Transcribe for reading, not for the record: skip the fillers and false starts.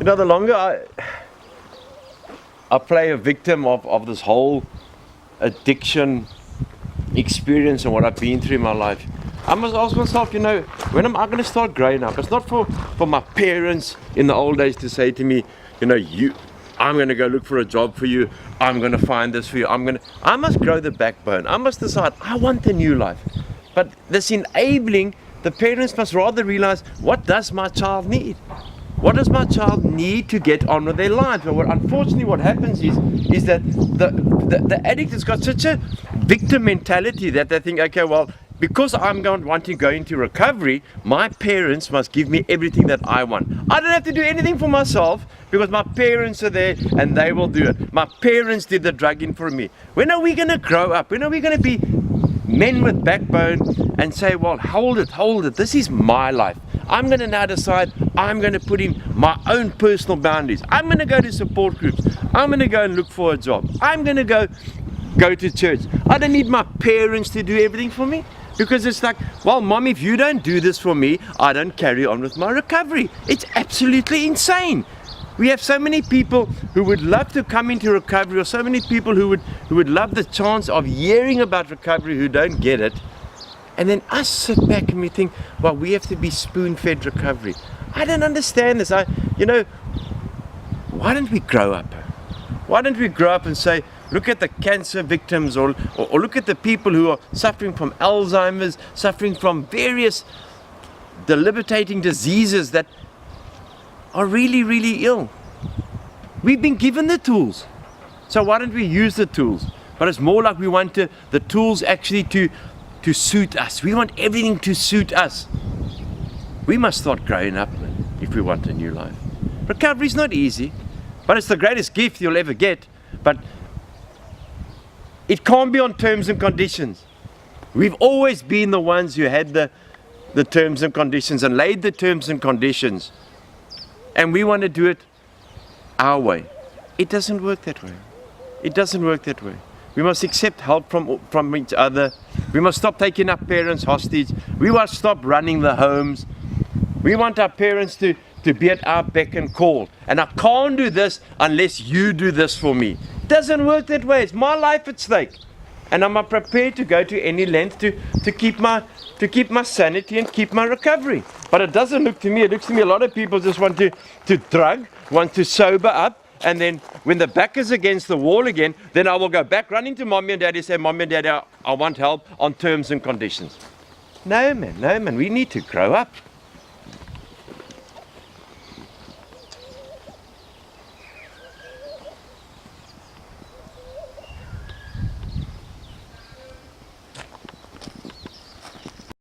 You know, the longer I play a victim of this whole addiction experience and what I've been through in my life, I must ask myself, you know, when am I going to start growing up? It's not for my parents in the old days to say to me, you know, I'm going to go look for a job for you, I'm going to find this for you, I must grow the backbone. I must decide, I want a new life. But this enabling, the parents must rather realize, what does my child need? What does my child need to get on with their lives? But unfortunately what happens is that the addict has got such a victim mentality that they think, okay, well, because I'm going to want to go into recovery, my parents must give me everything that I want. I don't have to do anything for myself because my parents are there and they will do it. My parents did the drugging for me. When are we going to grow up? When are we going to be men with backbone and say, well, hold it, this is my life. I'm going to now decide I'm going to put in my own personal boundaries. I'm going to go to support groups. I'm going to go and look for a job. I'm going to go to church. I don't need my parents to do everything for me. Because it's like, well, Mom, if you don't do this for me, I don't carry on with my recovery. It's absolutely insane. We have so many people who would love to come into recovery, or so many people who would love the chance of hearing about recovery who don't get it. And then us sit back and we think, well, we have to be spoon-fed recovery. I don't understand this. You know, why don't we grow up? Why don't we grow up and say, look at the cancer victims, or look at the people who are suffering from Alzheimer's, suffering from various debilitating diseases that are really, really ill. We've been given the tools. So why don't we use the tools? But it's more like we want the tools actually to suit us. We want everything to suit us. We must start growing up if we want a new life. Recovery is not easy, but it's the greatest gift you'll ever get. But it can't be on terms and conditions. We've always been the ones who had the terms and conditions and laid the terms and conditions. And we want to do it our way. It doesn't work that way. It doesn't work that way. We must accept help from each other. We must stop taking our parents hostage. We must stop running the homes. We want our parents to be at our beck and call. And I can't do this unless you do this for me. It doesn't work that way. It's my life at stake. And I'm prepared to go to any length to keep my sanity and keep my recovery. But it doesn't look to me, it looks to me a lot of people just want to drug, want to sober up, and then when the back is against the wall again, then I will go back running to Mommy and Daddy and say, Mommy and Daddy, I want help on terms and conditions. No man, we need to grow up.